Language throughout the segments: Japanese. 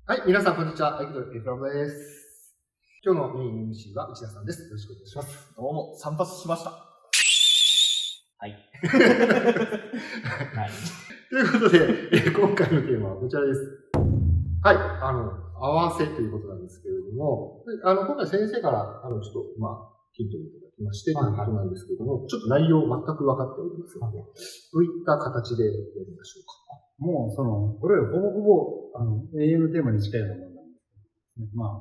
はい、皆さん、こんにちは。アイキドエフラムです。今日のメイン MC は内田さんです。よろしくお願いします。どうも、散髪しました。はい。はい。ということで、今回のテーマはこちらです。はい、合わせということなんですけれども、今回先生から、ちょっと、ヒントをいただきまして、ということなんですけれども、ちょっと内容全く分かっておりますので、どういった形でやりましょうか。もうこれはほぼほぼ、永遠のテーマに近いようなもの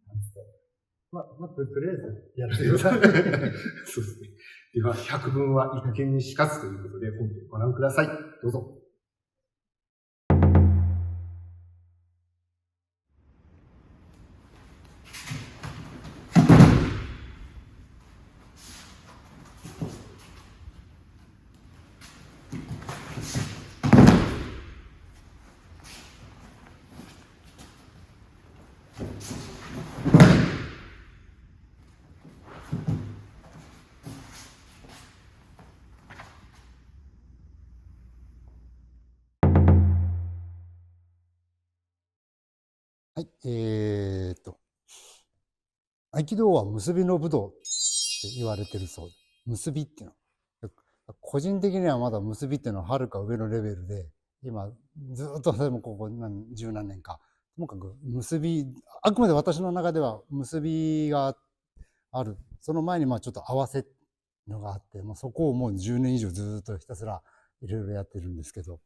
なんですけど、ね、とりあえずやってください。そうですね。では、百聞は一見にしかずということで、本編ご覧ください。どうぞ。はい、合気道は結びの武道って言われてるそうで、結びっていうの。個人的にはまだ結びっていうのははるか上のレベルで、今、ずっとでもここ十何年か、ともかく結び、あくまで私の中では結びがある。その前にちょっと合わせのがあって、そこをもう10年以上ずっとひたすらいろいろやってるんですけど、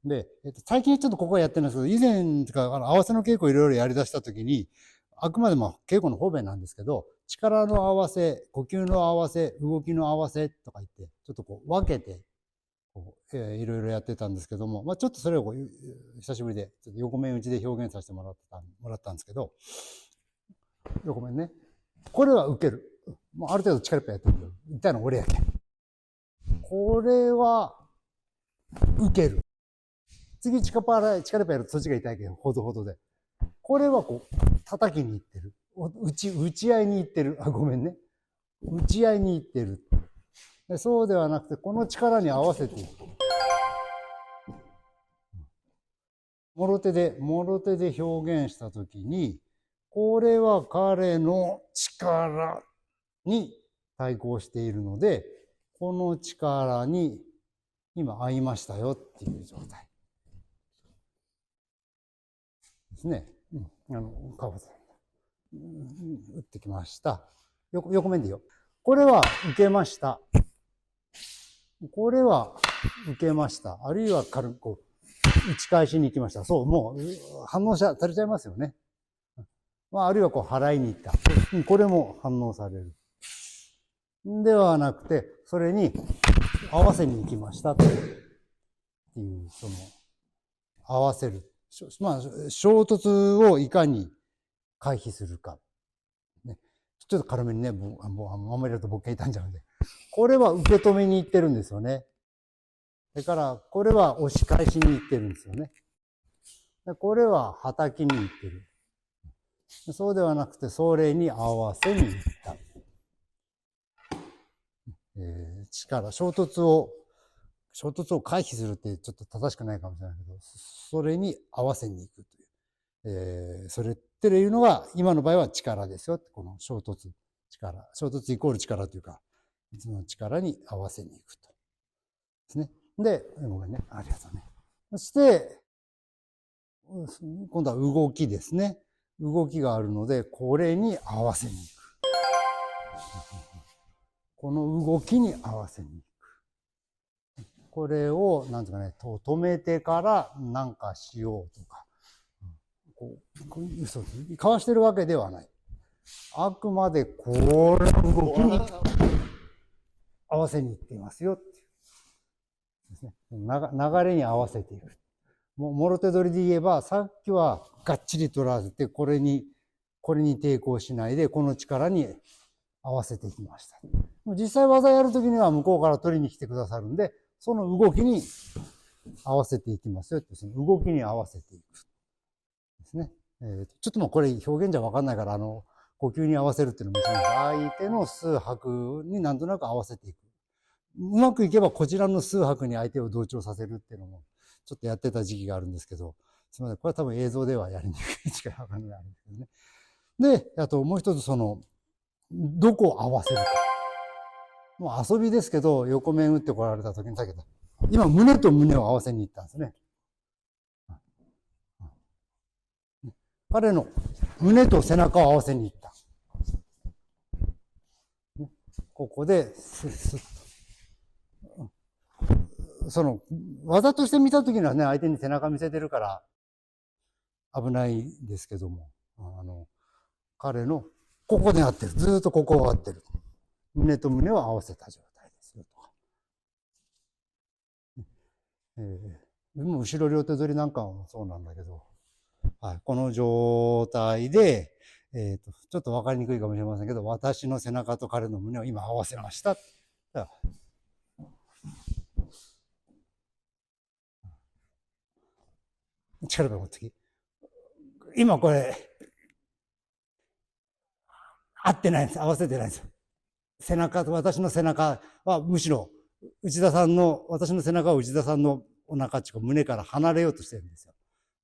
で、最近ちょっとここはやってないんですけど、以前とか、合わせの稽古いろいろやり出したときに、あくまでも稽古の方便なんですけど、力の合わせ、呼吸の合わせ、動きの合わせとか言って、ちょっと分けて、いろいろやってたんですけども、ちょっとそれを久しぶりで、ちょっと横面打ちで表現させてもらったんですけど、横面ね。これは受ける。もうある程度力いっぱいやってるよ。痛いの俺やけん。これは、受ける。次力いっぱいやるとそっちが痛いけど、ほどほどで。これは叩きに行ってる。打ち合いに行ってる。ごめんね。打ち合いに行ってる。そうではなくて、この力に合わせていく。もろ手で表現したときに、これは彼の力に対抗しているので、この力に今合いましたよっていう状態ですね。川さん。打ってきました。横面でいいよ。これは受けました。これは受けました。あるいは軽く打ち返しに行きました。そう、もう反応されちゃいますよね。あるいは払いに行った。これも反応される。ではなくて、それに合わせに行きましたっていう、合わせる。衝突をいかに回避するか。ね、ちょっと軽めにね、あんまりやるとボケ傷んじゃうんで。これは受け止めに行ってるんですよね。だから、これは押し返しに行ってるんですよね。これは叩きに行ってる。そうではなくて、それに合わせに行った。衝突を回避するってちょっと正しくないかもしれないけど、それに合わせに行くという。それっていうのが、今の場合は力ですよ。この衝突イコール力というか、いつの力に合わせに行くと。ですね。で、ごめんね。ありがとうね。そして、今度は動きですね。動きがあるので、これに合わせに行く。この動きに合わせに行く。これを、なんていうかね、止めてからなんかしようとか。嘘かわしてるわけではない。あくまでこの動きに合わせに行っていますよっていうですね。流れに合わせていく。もろ手取りで言えば、さっきはがっちり取らせて、これに抵抗しないで、この力に合わせていきました。実際技やるときには向こうから取りに来てくださるんで、その動きに合わせていきますよって、その動きに合わせていく。ですね。ちょっとこれ表現じゃわかんないから、呼吸に合わせるっていうのも相手の数拍になんとなく合わせていく。うまくいけばこちらの数拍に相手を同調させるっていうのもちょっとやってた時期があるんですけど、すみません、これは多分映像ではやりにくい時間があるんですけどね。で、あともう一つどこを合わせるか。もう遊びですけど、横面打ってこられた時に、だけど、今胸と胸を合わせに行ったんですね。彼の胸と背中を合わせに行った。ここで、スッと。技として見たときにはね、相手に背中見せてるから危ないんですけども、彼の、ここで合ってる。ずーっとここを合ってる。胸と胸を合わせた状態ですよと。でも後ろ両手取りなんかもそうなんだけど、はい、この状態で、ちょっとわかりにくいかもしれませんけど、私の背中と彼の胸を今合わせました。力が持ってき。今これ、合ってないんです。合わせてないんですよ。背中と私の背中はむしろ、私の背中は内田さんのお腹っていうか胸から離れようとしてるんですよ。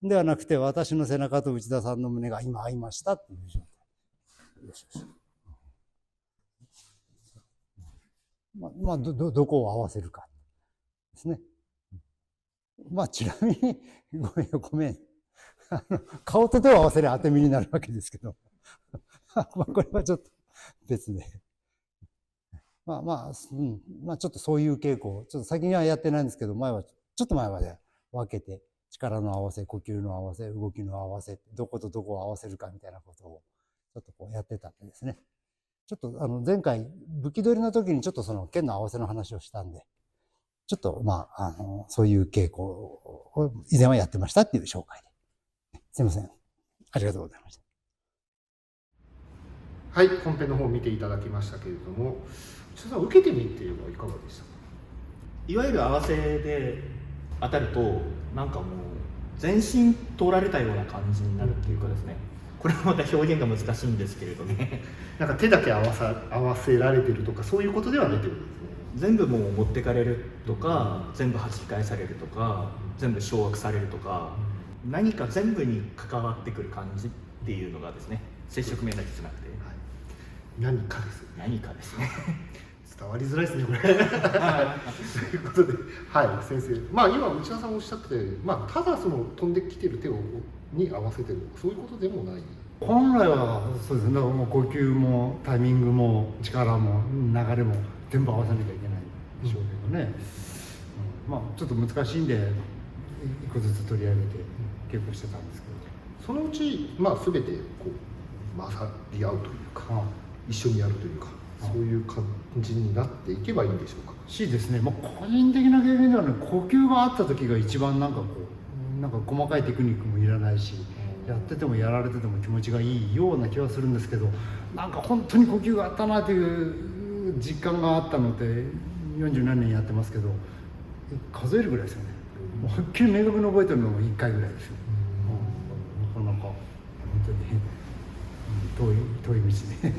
ではなくて、私の背中と内田さんの胸が今合いましたっていう状態。よしよし。どこを合わせるかですね。ちなみに、ごめん。顔と手を合わせれば当て身になるわけですけど。これはちょっと別で。ちょっとそういう傾向、ちょっと最近はやってないんですけど、ちょっと前まで分けて、力の合わせ、呼吸の合わせ、動きの合わせ、どことどこを合わせるかみたいなことを、ちょっとこうやってたんでですね。ちょっと前回、武器取りの時にちょっと剣の合わせの話をしたんで、ちょっとそういう傾向を以前はやってましたっていう紹介で。すいません。ありがとうございました。はい、本編の方を見ていただきましたけれども、内田さん、受けてみてはいかがでしたか？いわゆる合わせで当たると、なんかもう全身通られたような感じになるっていうかですね、これはまた表現が難しいんですけれどね。なんか手だけ合わせられてるとか、そういうことではないってことですね。全部もう持ってかれるとか、全部弾き返されるとか、全部掌握されるとか、何か全部に関わってくる感じっていうのがですね、接触面だけじゃなくて、はい、何かですよね。何かですね。伝わりづらいですね、これ。ということで、はい、先生。今、内田さんおっしゃってて、ただ飛んできてる手に合わせてる、そういうことでもない。本来はそうですね。だからもう呼吸もタイミングも力も流れも全部合わせなきゃいけないんでしょうけどね。ちょっと難しいんで、一個ずつ取り上げて稽古してたんですけど。そのうち、全てこう混ざり合うというか、一緒にやるというか。そういう感じになっていけばいいんでしょうか。ですね。個人的な経験ではね、呼吸があった時が一番なんか細かいテクニックもいらないし、やっててもやられてても気持ちがいいような気はするんですけど、なんか本当に呼吸があったなという実感があったので、40何年やってますけど、数えるぐらいですよね。もうはっきり明確に覚えてるのも1回ぐらいですよ。なかなか本当に。遠い道で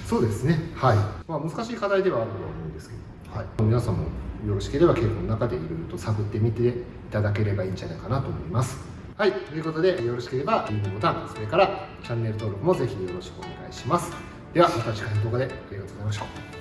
そうですね、はい。難しい課題ではあるとは思うんですけど、はい、皆さんもよろしければ稽古の中でいろいろと探ってみていただければいいんじゃないかなと思います。はい、ということでよろしければいいねボタン、それからチャンネル登録もぜひよろしくお願いします。ではまた次回の動画でありがとうございました。